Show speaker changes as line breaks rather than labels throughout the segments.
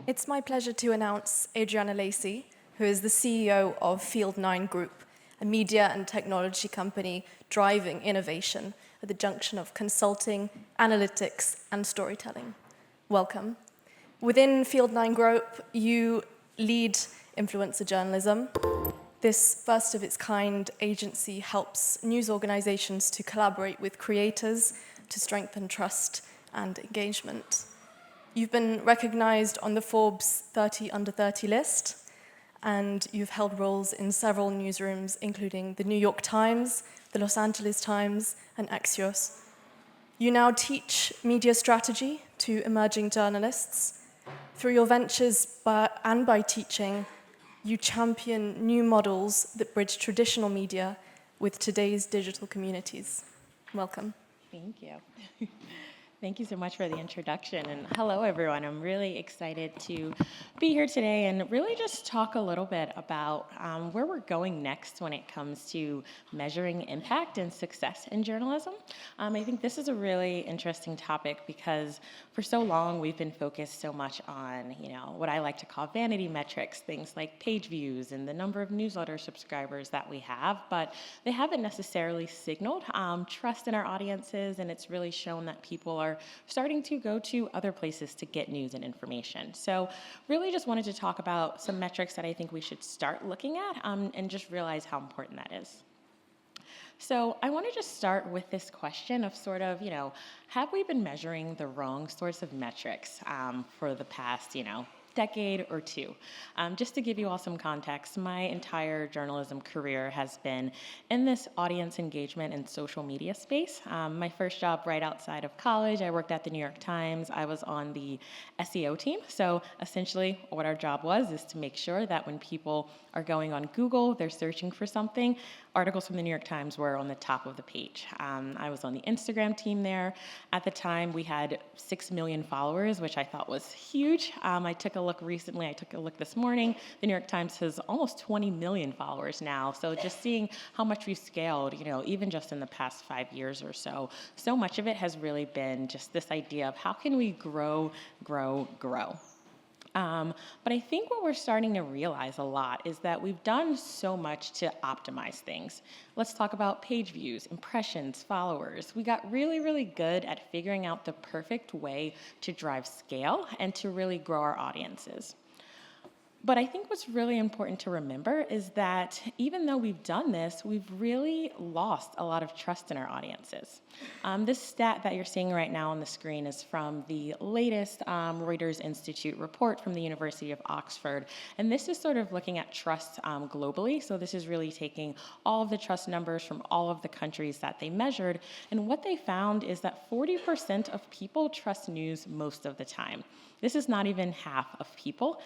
It's my pleasure to announce Adriana Lacy, who is the CEO of Field 9 Group, a media and technology company driving innovation at the junction of consulting, analytics, and storytelling. Welcome. Within Field 9 Group, you lead influencer journalism. This first-of-its-kind agency helps news organizations to collaborate with creators to strengthen trust and engagement. You've been recognized on the Forbes 30 Under 30 list, and you've held roles in several newsrooms, including the New York Times, the Los Angeles Times, and Axios. You now teach media strategy to emerging journalists. Through your ventures and by teaching, you champion new models that bridge traditional media with today's digital communities. Welcome.
Thank you. Thank you so much for the introduction, and hello everyone. I'm really excited to be here today and really just talk a little bit about where we're going next when it comes to measuring impact and success in journalism. I think this is a really interesting topic because for so long we've been focused so much on, what I like to call vanity metrics, things like page views and the number of newsletter subscribers that we have, but they haven't necessarily signaled trust in our audiences, and it's really shown that people are starting to go to other places to get news and information. So really just wanted to talk about some metrics that I think we should start looking at and just realize how important that is. So I want to just start with this question of have we been measuring the wrong sorts of metrics for the past, decade or two? Just to give you all some context, my entire journalism career has been in this audience engagement and social media space. My first job right outside of college, I worked at the New York Times. I was on the SEO team. So essentially what our job was is to make sure that when people are going on Google, they're searching for something, articles from the New York Times were on the top of the page. I was on the Instagram team there. At the time, we had 6 million followers, which I thought was huge. I took a look this morning. The New York Times has almost 20 million followers now. So just seeing how much we've scaled, even just in the past 5 years or so, so much of it has really been just this idea of how can we grow. But I think what we're starting to realize a lot is that we've done so much to optimize things. Let's talk about page views, impressions, followers. We got really, really good at figuring out the perfect way to drive scale and to really grow our audiences. But I think what's really important to remember is that even though we've done this, we've really lost a lot of trust in our audiences. This stat that you're seeing right now on the screen is from the latest Reuters Institute report from the University of Oxford. And this is sort of looking at trust globally. So this is really taking all of the trust numbers from all of the countries that they measured. And what they found is that 40% of people trust news most of the time. This is not even half of people.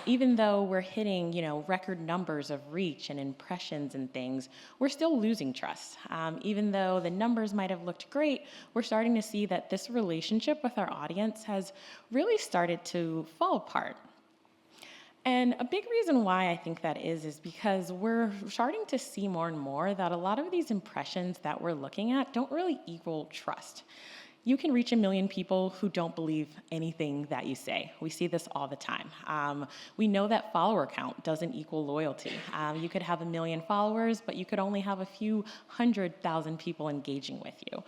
Even though we're hitting, record numbers of reach and impressions and things, we're still losing trust. Even though the numbers might have looked great, we're starting to see that this relationship with our audience has really started to fall apart. And a big reason why I think that is because we're starting to see more and more that a lot of these impressions that we're looking at don't really equal trust. You can reach 1 million people who don't believe anything that you say. We see this all the time. We know that follower count doesn't equal loyalty. You could have 1 million followers, but you could only have a few 100,000 people engaging with you.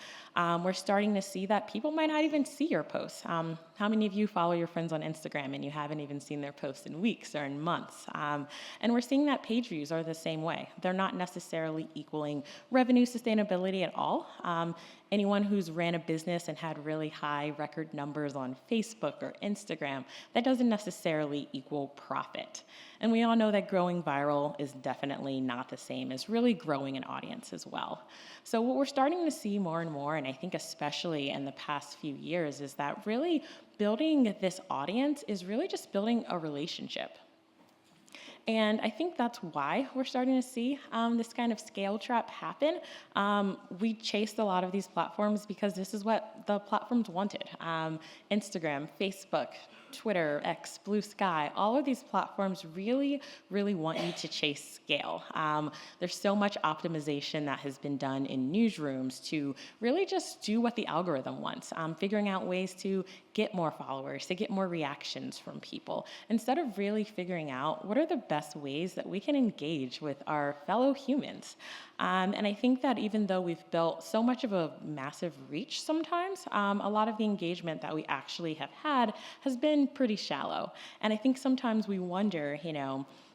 We're starting to see that people might not even see your posts. How many of you follow your friends on Instagram and you haven't even seen their posts in weeks or in months? And we're seeing that page views are the same way. They're not necessarily equaling revenue sustainability at all. Anyone who's ran a business and had really high record numbers on Facebook or Instagram, that doesn't necessarily equal profit. And we all know that growing viral is definitely not the same as really growing an audience as well. So what we're starting to see more and more, and I think especially in the past few years, is that really building this audience is really just building a relationship. And I think that's why we're starting to see this kind of scale trap happen. We chased a lot of these platforms because this is what the platforms wanted. Instagram, Facebook, Twitter, X, Blue Sky, all of these platforms really, really want you to chase scale. There's so much optimization that has been done in newsrooms to really just do what the algorithm wants, figuring out ways to get more followers, to get more reactions from people, instead of really figuring out what are the best ways that we can engage with our fellow humans. And I think that even though we've built so much of a massive reach sometimes, a lot of the engagement that we actually have had has been pretty shallow. And I think sometimes we wonder,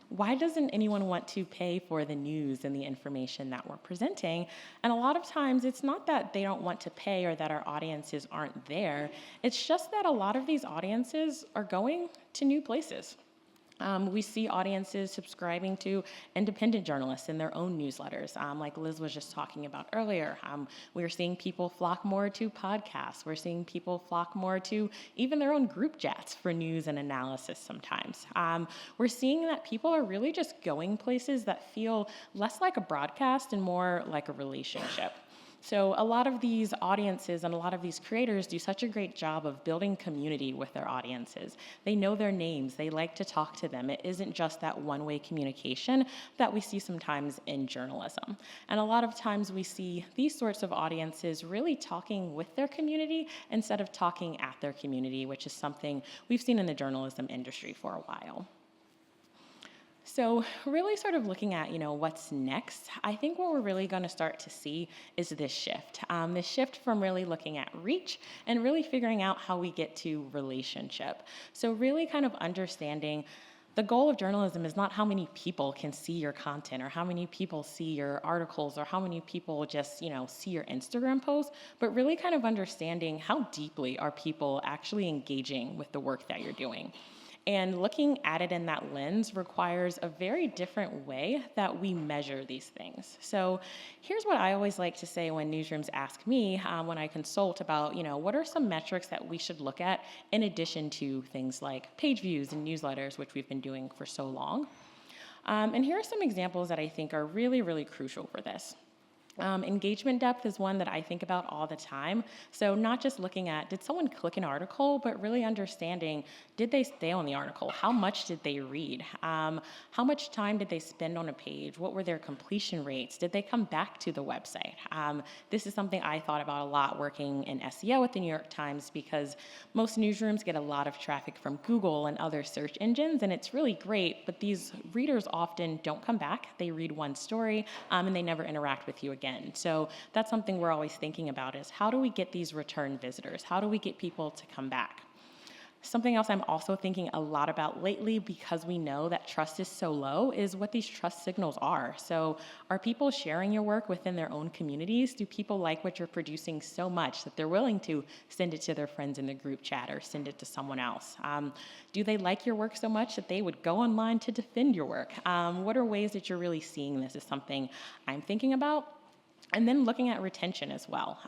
why doesn't anyone want to pay for the news and the information that we're presenting? And a lot of times it's not that they don't want to pay or that our audiences aren't there. It's just that a lot of these audiences are going to new places. We see audiences subscribing to independent journalists in their own newsletters, like Liz was just talking about earlier. We're seeing people flock more to podcasts. We're seeing people flock more to even their own group chats for news and analysis sometimes. We're seeing that people are really just going places that feel less like a broadcast and more like a relationship. So a lot of these audiences and a lot of these creators do such a great job of building community with their audiences. They know their names. They like to talk to them. It isn't just that one-way communication that we see sometimes in journalism. And a lot of times we see these sorts of audiences really talking with their community instead of talking at their community, which is something we've seen in the journalism industry for a while. So really sort of looking at, what's next, I think what we're really going to start to see is this shift from really looking at reach and really figuring out how we get to relationship. So really kind of understanding the goal of journalism is not how many people can see your content or how many people see your articles or how many people just, see your Instagram posts, but really kind of understanding how deeply are people actually engaging with the work that you're doing. And looking at it in that lens requires a very different way that we measure these things. So here's what I always like to say when newsrooms ask me, when I consult about, what are some metrics that we should look at in addition to things like page views and newsletters, which we've been doing for so long. And here are some examples that I think are really, really crucial for this. Engagement depth is one that I think about all the time. So not just looking at, did someone click an article, but really understanding, did they stay on the article? How much did they read? How much time did they spend on a page? What were their completion rates? Did they come back to the website? This is something I thought about a lot working in SEO at the New York Times because most newsrooms get a lot of traffic from Google and other search engines, and it's really great, but these readers often don't come back. They read one story, and they never interact with you again. So that's something we're always thinking about is how do we get these return visitors? How do we get people to come back? Something else I'm also thinking a lot about lately because we know that trust is so low is what these trust signals are. So are people sharing your work within their own communities? Do people like what you're producing so much that they're willing to send it to their friends in the group chat or send it to someone else? Do they like your work so much that they would go online to defend your work? What are ways that you're really seeing this is something I'm thinking about. And then looking at retention as well.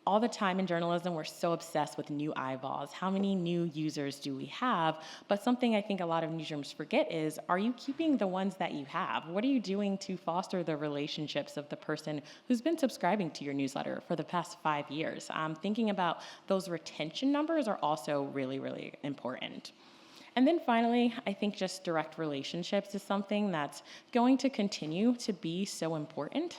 All the time in journalism, we're so obsessed with new eyeballs. How many new users do we have? But something I think a lot of newsrooms forget is, are you keeping the ones that you have? What are you doing to foster the relationships of the person who's been subscribing to your newsletter for the past 5 years? Thinking about those retention numbers are also really, really important. And then finally, I think just direct relationships is something that's going to continue to be so important.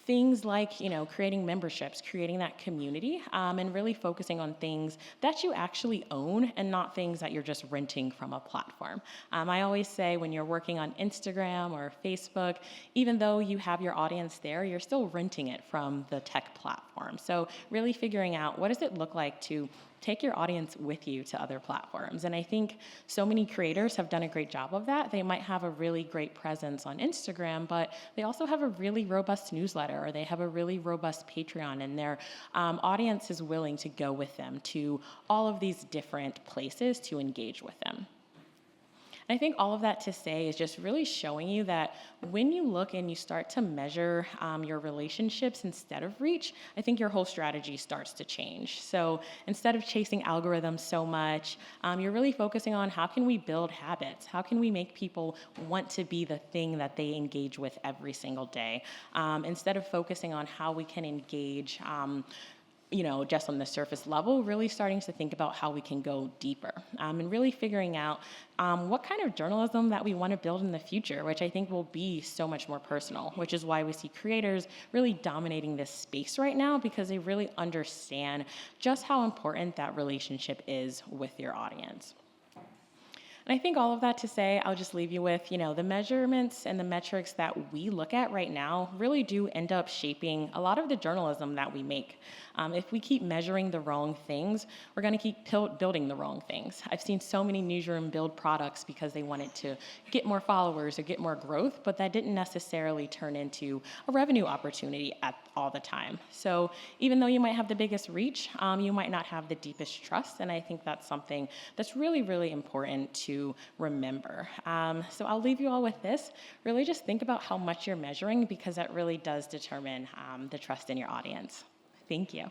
Things like, creating memberships, creating that community, and really focusing on things that you actually own and not things that you're just renting from a platform. I always say when you're working on Instagram or Facebook, even though you have your audience there, you're still renting it from the tech platform. So really figuring out what does it look like to take your audience with you to other platforms. And I think so many creators have done a great job of that. They might have a really great presence on Instagram, but they also have a really robust newsletter or they have a really robust Patreon and their audience is willing to go with them to all of these different places to engage with them. And I think all of that to say is just really showing you that when you look and you start to measure your relationships instead of reach, I think your whole strategy starts to change. So instead of chasing algorithms so much, you're really focusing on how can we build habits? How can we make people want to be the thing that they engage with every single day? Instead of focusing on how we can engage just on the surface level, really starting to think about how we can go deeper and really figuring out what kind of journalism that we want to build in the future, which I think will be so much more personal, which is why we see creators really dominating this space right now, because they really understand just how important that relationship is with your audience. And I think all of that to say, I'll just leave you with, the measurements and the metrics that we look at right now really do end up shaping a lot of the journalism that we make. If we keep measuring the wrong things, we're going to keep building the wrong things. I've seen so many newsroom build products because they wanted to get more followers or get more growth, but that didn't necessarily turn into a revenue opportunity at all the time. So even though you might have the biggest reach, you might not have the deepest trust, and I think that's something that's really, really important to remember. So I'll leave you all with this. Really just think about how much you're measuring, because that really does determine the trust in your audience. Thank you.